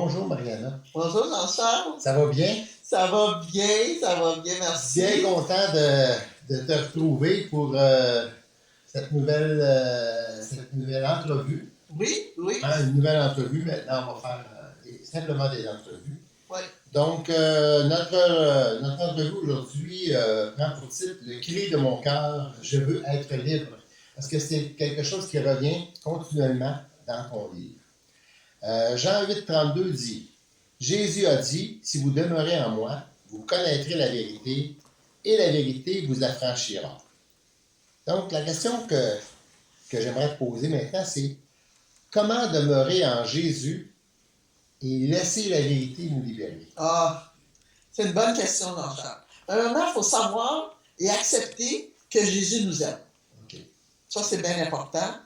Bonjour Mariana. Bonjour Jean-Charles. Ça va bien? Ça va bien, merci. Bien content de te retrouver pour cette nouvelle entrevue. Oui. Une nouvelle entrevue. Maintenant, on va faire simplement des entrevues. Oui. Donc, notre entrevue aujourd'hui prend pour titre « Le cri de mon cœur, je veux être libre ». Parce que c'est quelque chose qui revient continuellement dans ton livre. Jean 8,32 dit « Jésus a dit, si vous demeurez en moi, vous connaîtrez la vérité, et la vérité vous affranchira. » Donc, la question que j'aimerais te poser maintenant, c'est comment demeurer en Jésus et laisser la vérité nous libérer? C'est une bonne question, Jean-Charles. Premièrement, il faut savoir et accepter que Jésus nous aime. Okay. Ça, c'est bien important.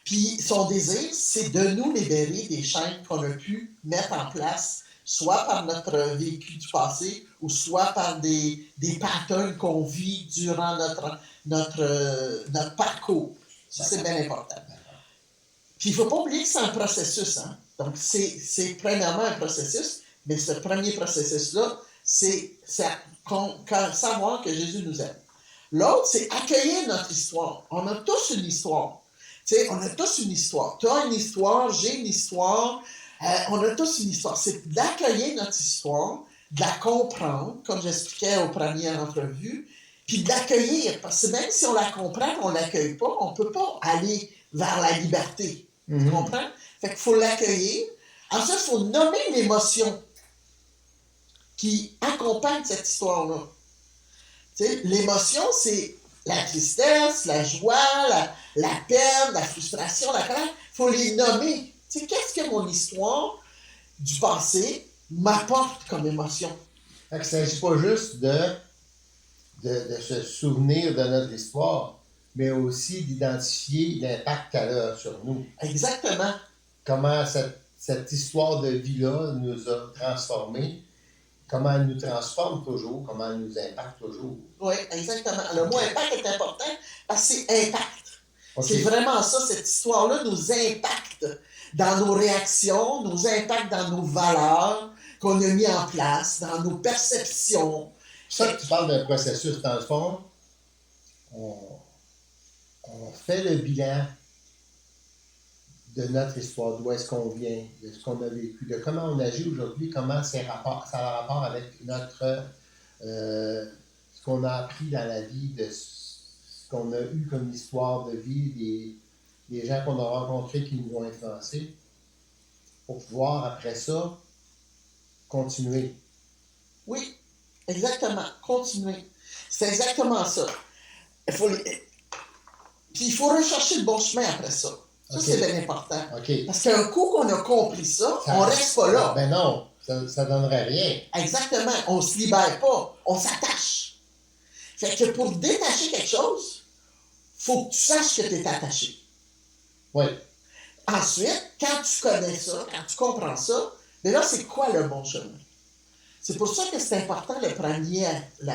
Puis, son désir, c'est de nous libérer des chaînes qu'on a pu mettre en place, soit par notre vécu du passé, ou soit par des patterns qu'on vit durant notre parcours. Ça, c'est bien important. Puis, il ne faut pas oublier que c'est un processus. Hein? Donc, c'est premièrement un processus, mais ce premier processus-là, c'est savoir que Jésus nous aime. L'autre, c'est accueillir notre histoire. On a tous une histoire. Tu sais, on a tous une histoire. Tu as une histoire, j'ai une histoire. On a tous une histoire. C'est d'accueillir notre histoire, de la comprendre, comme j'expliquais aux premières entrevues, puis de l'accueillir. Parce que même si on la comprend, on ne l'accueille pas, on ne peut pas aller vers la liberté. Tu comprends? Fait qu'il faut l'accueillir. Ensuite, il faut nommer l'émotion qui accompagne cette histoire-là. Tu sais, l'émotion, c'est la tristesse, la joie, la peine, la frustration, la colère. Il faut les nommer. Tu sais, qu'est-ce que mon histoire du passé m'apporte comme émotion? Fait que il ne s'agit pas juste de se souvenir de notre histoire, mais aussi d'identifier l'impact qu'elle a sur nous. Exactement. Comment cette histoire de vie-là nous a transformés, comment elle nous transforme toujours, comment elle nous impacte toujours. Oui, exactement. Le mot impact est important parce que c'est impact. Okay. C'est vraiment ça, cette histoire-là nous impacte dans nos réactions, nous impacte dans nos valeurs qu'on a mis en place, dans nos perceptions. Ça, tu parles d'un processus. Dans le fond, on fait le bilan de notre histoire, d'où est-ce qu'on vient, de ce qu'on a vécu, de comment on agit aujourd'hui, comment ça a rapport avec ce qu'on a appris dans la vie, de ce qu'on a eu comme histoire de vie, des gens qu'on a rencontrés qui nous ont influencés, pour pouvoir, après ça, continuer. Oui, exactement, continuer. C'est exactement ça. Puis il faut rechercher le bon chemin après ça. Ça, okay. C'est bien important. Okay. Parce qu'un coup qu'on a compris ça, on ne reste pas là. Ben non, ça ne donnerait rien. Exactement. On ne se libère pas. On s'attache. Fait que pour détacher quelque chose, il faut que tu saches que tu es attaché. Oui. Ensuite, quand tu connais ça, quand tu comprends ça, mais là, c'est quoi le bon chemin? C'est pour ça que c'est important la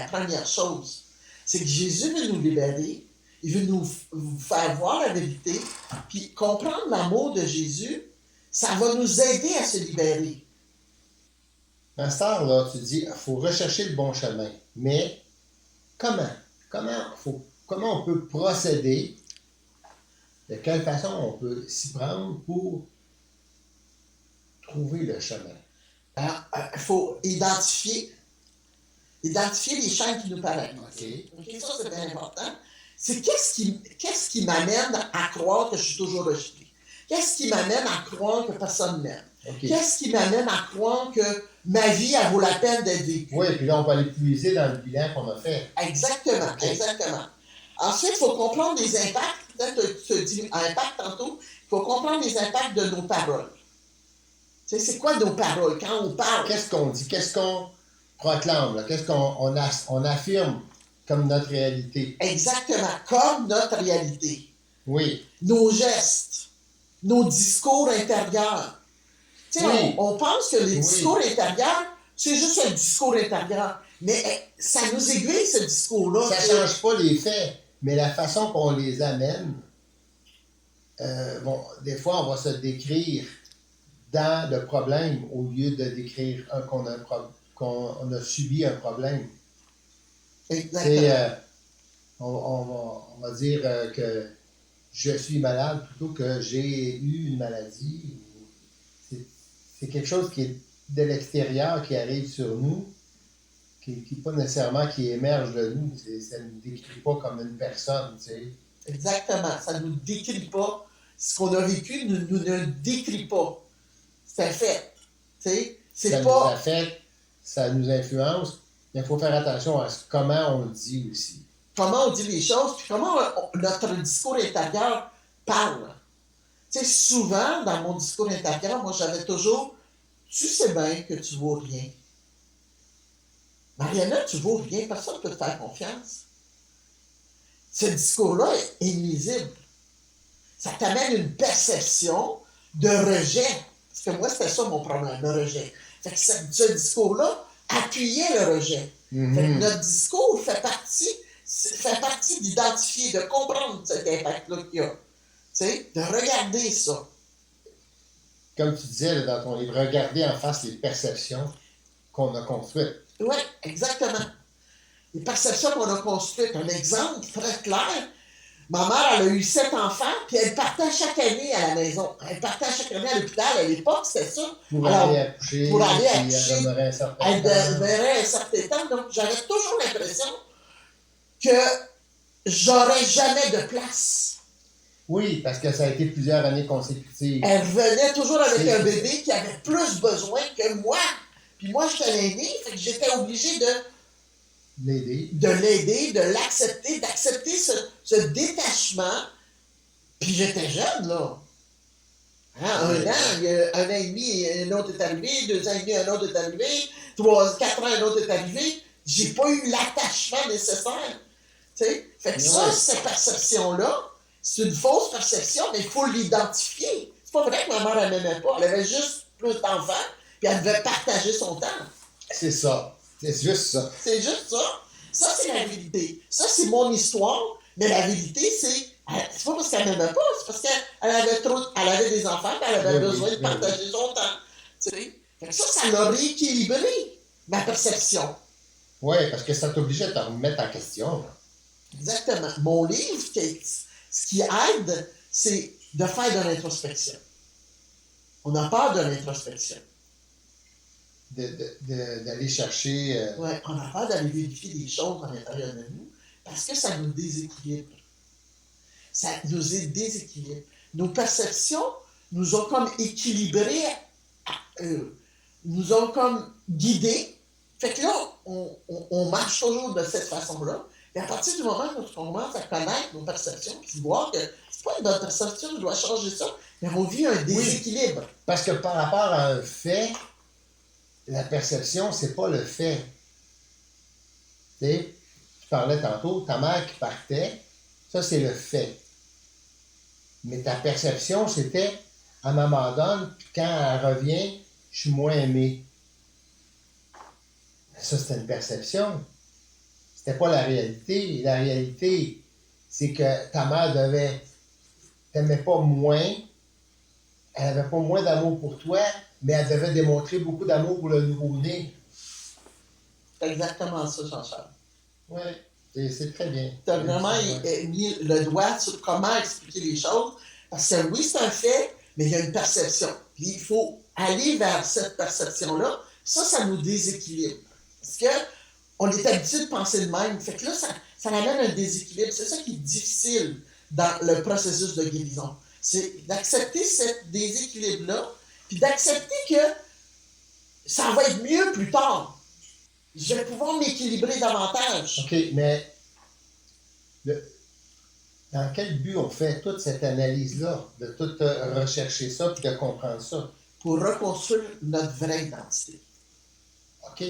première chose. C'est que Jésus veut nous libérer. Il veut nous faire voir la vérité, puis comprendre l'amour de Jésus, ça va nous aider à se libérer. Ma sœur, là, tu dis, il faut rechercher le bon chemin. Mais comment? Comment on peut procéder? De quelle façon on peut s'y prendre pour trouver le chemin? Il faut identifier les chaînes qui nous paraissent. Okay. Ça, c'est bien important. C'est qu'est-ce qui m'amène à croire que je suis toujours rejeté? Qu'est-ce qui m'amène à croire que personne m'aime? Okay. Qu'est-ce qui m'amène à croire que ma vie, elle vaut la peine d'être vécue? Oui, puis là, on va aller puiser dans le bilan qu'on a fait. Exactement, okay. Exactement. Ensuite, il faut comprendre les impacts. Peut-être tu dis impact tantôt. Il faut comprendre les impacts de nos paroles. Tu sais, c'est quoi nos paroles? Quand on parle... Qu'est-ce qu'on dit? Qu'est-ce qu'on proclame? Là? Qu'est-ce qu'on affirme comme notre réalité? Exactement, comme notre réalité. Oui. Nos gestes, nos discours intérieurs. Tu sais, oui. on pense que les discours intérieurs, c'est juste un discours intérieur. Mais ça nous aiguille, ce discours-là. Ça ne change pas les faits, mais la façon qu'on les amène, des fois, on va se décrire dans le problème au lieu de décrire qu'on a subi un problème. Exactement. On va dire que je suis malade plutôt que j'ai eu une maladie. C'est quelque chose qui est de l'extérieur qui arrive sur nous, qui pas nécessairement qui émerge de nous. Ça ne nous décrit pas comme une personne. Tu sais. Exactement. Ça ne nous décrit pas. Ce qu'on a vécu ne nous ne décrit pas. C'est un fait. Tu sais, c'est Ça nous pas. affecte, ça nous influence, mais il faut faire attention à comment on le dit aussi. Comment on dit les choses, puis comment notre discours intérieur parle. Tu sais, souvent, dans mon discours intérieur, moi, j'avais toujours « Tu sais bien que tu vaux rien. » Mariana, tu vaux rien, personne ne peut te faire confiance. Ce discours-là est nuisible. Ça t'amène une perception de rejet. Parce que moi, c'était ça mon problème, le rejet. Fait que ce discours-là appuyait le rejet. Mm-hmm. Fait que notre discours fait partie d'identifier, de comprendre cet impact-là qu'il y a. Tu sais, de regarder ça. Comme tu disais là, dans ton livre, regarder en face les perceptions qu'on a construites. Oui, exactement. Les perceptions qu'on a construites. Un exemple très clair. Ma mère, elle a eu 7 enfants, puis elle partait chaque année à la maison. Elle partait chaque année à l'hôpital. À l'époque, c'était ça. Pour Alors, aller accoucher, pour aller puis accoucher, elle demeurait un certain elle temps. demeurait un certain temps. Donc, j'avais toujours l'impression que j'aurais jamais de place. Oui, parce que ça a été plusieurs années consécutives. Elle venait toujours avec un bébé qui avait plus besoin que moi. Puis moi, j'étais l'aîné, fait que j'étais obligée de L'aider. de l'accepter, d'accepter ce détachement. Puis j'étais jeune, là. Hein, Oui. 1 an, il y a 1 an et demi, un autre est arrivé, 2 ans et demi, un autre est arrivé, 4 ans, un autre est arrivé. J'ai pas eu l'attachement nécessaire. Tu sais? Fait que ça, cette perception-là, c'est une fausse perception, mais il faut l'identifier. C'est pas vrai que ma mère, elle m'aimait pas. Elle avait juste plus d'enfants, puis elle devait partager son temps. C'est ça. C'est juste ça. C'est juste ça. Ça, c'est la vérité. Ça, c'est mon histoire, mais la vérité, c'est pas parce qu'elle m'aimait pas, c'est parce qu'elle avait des enfants, puis elle avait besoin de partager son temps. Tu sais? Fait que ça l'a rééquilibré, ma perception. Oui, parce que ça t'obligeait à te remettre en question. Exactement. Mon livre, ce qui aide, c'est de faire de l'introspection. On a peur de l'introspection. D'aller chercher. Oui, on a peur d'aller vérifier des choses à l'intérieur de nous parce que ça nous déséquilibre. Ça nous déséquilibre. Nos perceptions nous ont comme équilibrés, nous ont comme guidés. Fait que là, on marche toujours de cette façon-là. Et à partir du moment où on commence à connaître nos perceptions, puis voir que c'est pas notre perception qui doit changer ça, mais on vit un déséquilibre. Oui, parce que par rapport à un fait, la perception, c'est pas le fait. Tu sais, tu parlais tantôt, ta mère qui partait, ça c'est le fait. Mais ta perception, c'était, elle m'abandonne, puis quand elle revient, je suis moins aimé. Ça, c'était une perception. C'était pas la réalité. La réalité, c'est que ta mère t'aimait pas moins, elle n'avait pas moins d'amour pour toi, mais elle devait démontrer beaucoup d'amour pour le nouveau-né. C'est exactement ça, Jean-Charles. Oui, c'est très bien. Tu as vraiment mis le doigt sur comment expliquer les choses. Parce que oui, c'est un fait, mais il y a une perception. Puis il faut aller vers cette perception-là. Ça nous déséquilibre. Parce qu'on est habitué de penser le même. Fait que là, ça amène un déséquilibre. C'est ça qui est difficile dans le processus de guérison. C'est d'accepter ce déséquilibre-là, puis d'accepter que ça va être mieux plus tard. Je vais pouvoir m'équilibrer davantage. OK, mais dans quel but on fait toute cette analyse-là, de tout rechercher ça puis de comprendre ça? Pour reconstruire notre vraie identité. OK.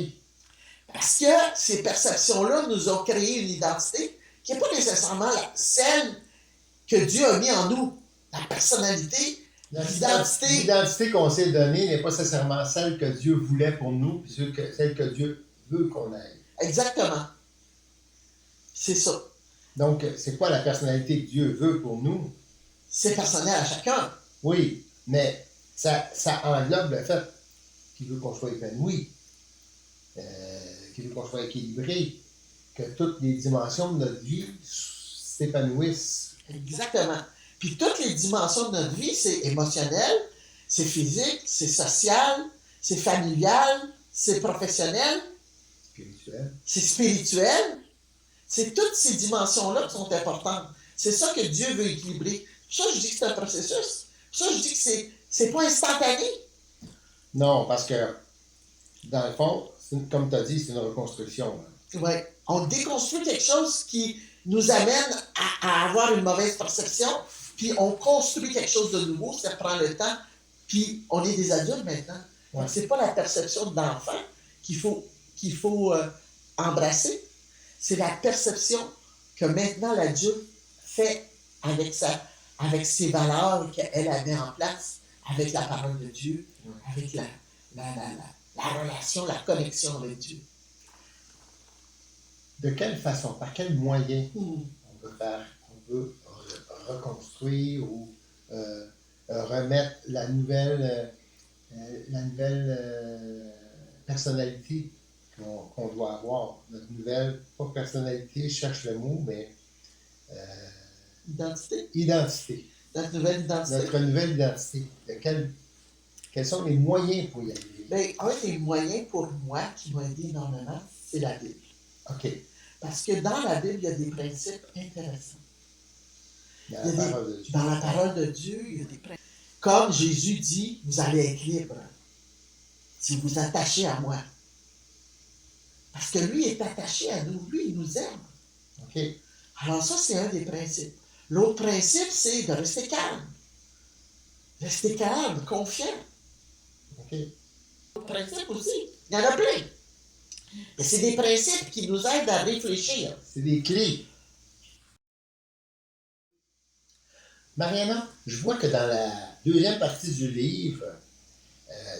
Parce que ces perceptions-là nous ont créé une identité qui n'est pas nécessairement celle que Dieu a mis en nous. La personnalité, l'identité. L'identité qu'on s'est donnée n'est pas nécessairement celle que Dieu voulait pour nous, puis celle que Dieu veut qu'on ait. Exactement. C'est ça. Donc, c'est quoi la personnalité que Dieu veut pour nous? C'est personnel à chacun. Oui, mais ça englobe le fait qu'il veut qu'on soit épanoui, qu'il veut qu'on soit équilibré, que toutes les dimensions de notre vie s'épanouissent. Exactement. Puis toutes les dimensions de notre vie, c'est émotionnel, c'est physique, c'est social, c'est familial, c'est professionnel, Spirituel. c'est spirituel. C'est toutes ces dimensions-là qui sont importantes. C'est ça que Dieu veut équilibrer. Pour ça, je dis que c'est un processus. Pour ça, je dis que c'est pas instantané. Non, parce que, dans le fond, comme tu as dit, c'est une reconstruction. Ouais. On déconstruit quelque chose qui nous amène à avoir une mauvaise perception, puis on construit quelque chose de nouveau, ça prend le temps, puis on est des adultes maintenant. Ouais. Donc, c'est pas la perception de l'enfant qu'il faut embrasser, c'est la perception que maintenant l'adulte fait avec ses valeurs qu'elle a mis en place, avec la parole de Dieu, avec la relation, la connexion avec Dieu. De quelle façon, par quel moyen on peut reconstruire ou remettre la nouvelle personnalité qu'on doit avoir. Notre nouvelle, pas personnalité, je cherche le mot, mais identité. Notre nouvelle identité. Notre nouvelle identité. Quels sont les moyens pour y arriver? Bien, un des moyens pour moi qui m'a aidé énormément, c'est la Bible. OK. Parce que dans la Bible, il y a des principes intéressants. Dans la parole de Dieu. Dans la parole de Dieu, il y a des principes. Comme Jésus dit, vous allez être libre si vous attachez à moi. Parce que lui est attaché à nous. Lui, il nous aime. OK. Alors ça, c'est un des principes. L'autre principe, c'est de rester calme. Rester calme, confiant. OK. L'autre principe aussi, il y en a plein. Et c'est des principes qui nous aident à réfléchir. C'est des clés. Mariana, je vois que dans la deuxième partie du livre,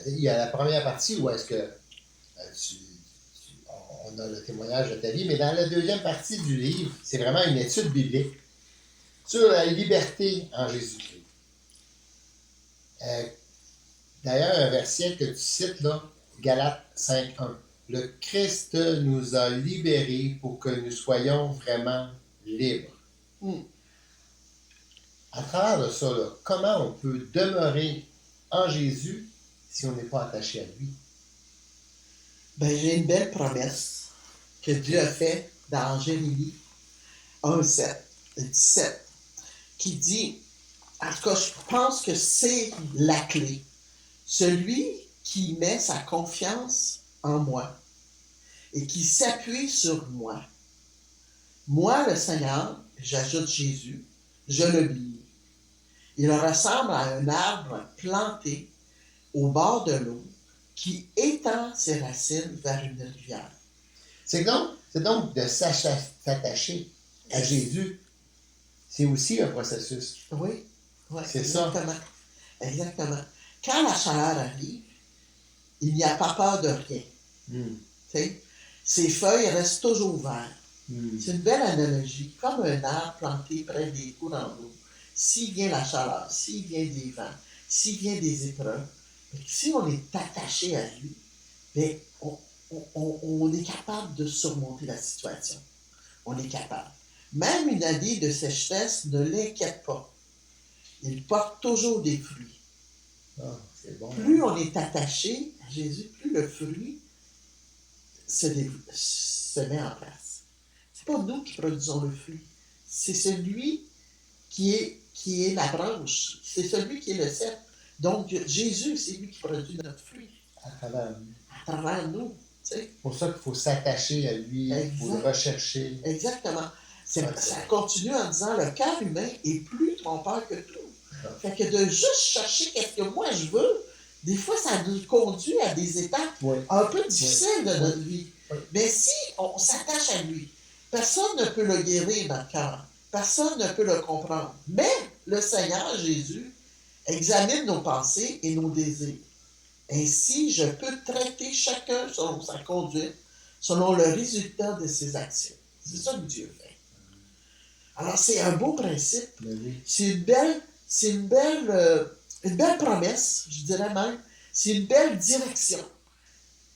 il y a la première partie où est-ce que on a le témoignage de ta vie, mais dans la deuxième partie du livre, c'est vraiment une étude biblique sur la liberté en Jésus-Christ. D'ailleurs, un verset que tu cites là, Galates 5.1. Le Christ nous a libérés pour que nous soyons vraiment libres. À travers de ça, là, comment on peut demeurer en Jésus si on n'est pas attaché à lui? Ben, j'ai une belle promesse que Dieu a faite dans Jérémie 1:17, qui dit, en tout cas, je pense que c'est la clé. Celui qui met sa confiance en moi et qui s'appuie sur moi. Moi, le Seigneur, j'ajoute Jésus, je le bénis. Il ressemble à un arbre planté au bord de l'eau qui étend ses racines vers une rivière. C'est donc de s'attacher à Jésus. C'est aussi un processus. Oui, c'est exactement. Ça. Exactement. Quand la chaleur arrive, il n'y a pas peur de rien. Ses feuilles restent toujours vertes. C'est une belle analogie, comme un arbre planté près des courants d'eau. S'il vient la chaleur, s'il vient des vents, s'il vient des épreuves, si on est attaché à lui, bien, on est capable de surmonter la situation. On est capable. Même une année de sécheresse ne l'inquiète pas. Il porte toujours des fruits. C'est bon. Plus on est attaché à Jésus, plus le fruit se met en place. C'est pas nous qui produisons le fruit. C'est celui qui est la branche. C'est celui qui est le cep. Donc, Jésus, c'est lui qui produit notre fruit. À travers nous. À travers nous. C'est pour ça qu'il faut s'attacher à lui, il faut le rechercher. Exactement. Ça continue en disant, le cœur humain est plus trompeur que tout. Fait que de juste chercher qu'est-ce que moi je veux, des fois, ça nous conduit à des étapes un peu difficiles de notre vie. Mais si on s'attache à lui, personne ne peut le guérir, notre cœur. Personne ne peut le comprendre. Mais le Seigneur Jésus examine nos pensées et nos désirs. Ainsi, je peux traiter chacun selon sa conduite, selon le résultat de ses actions. C'est ça que Dieu fait. Alors, c'est un beau principe. Oui. C'est une belle une belle promesse, je dirais même. C'est une belle direction.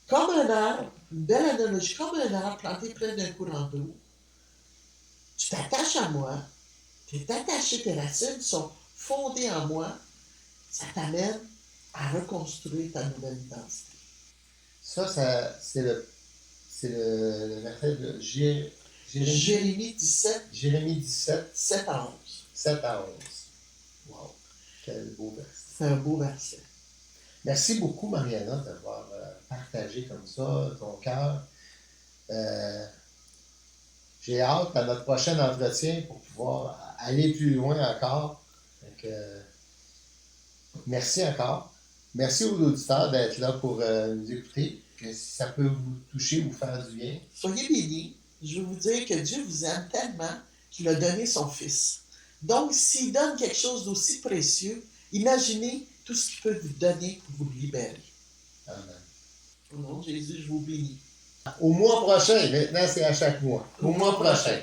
Comme un arbre, une belle analogie, comme un arbre planté près d'un courant d'eau. Tu t'attaches à moi, tu es attaché, tes racines sont fondées en moi, ça t'amène à reconstruire ta nouvelle identité. Ça c'est le verset de Jérémie 17, Jérémie 17, 7 à 11. 7 à 11. Wow, quel beau verset. C'est un beau verset. Merci beaucoup, Mariana, d'avoir partagé comme ça ton cœur. J'ai hâte à notre prochain entretien pour pouvoir aller plus loin encore. Donc, merci encore. Merci aux auditeurs d'être là pour nous écouter. Que si ça peut vous toucher, vous faire du bien. Soyez bénis. Je veux vous dire que Dieu vous aime tellement qu'il a donné son Fils. Donc, s'il donne quelque chose d'aussi précieux, imaginez tout ce qu'il peut vous donner pour vous libérer. Amen. Au nom de Jésus, je vous bénis. Au mois prochain, maintenant c'est à chaque mois. Au mois prochain.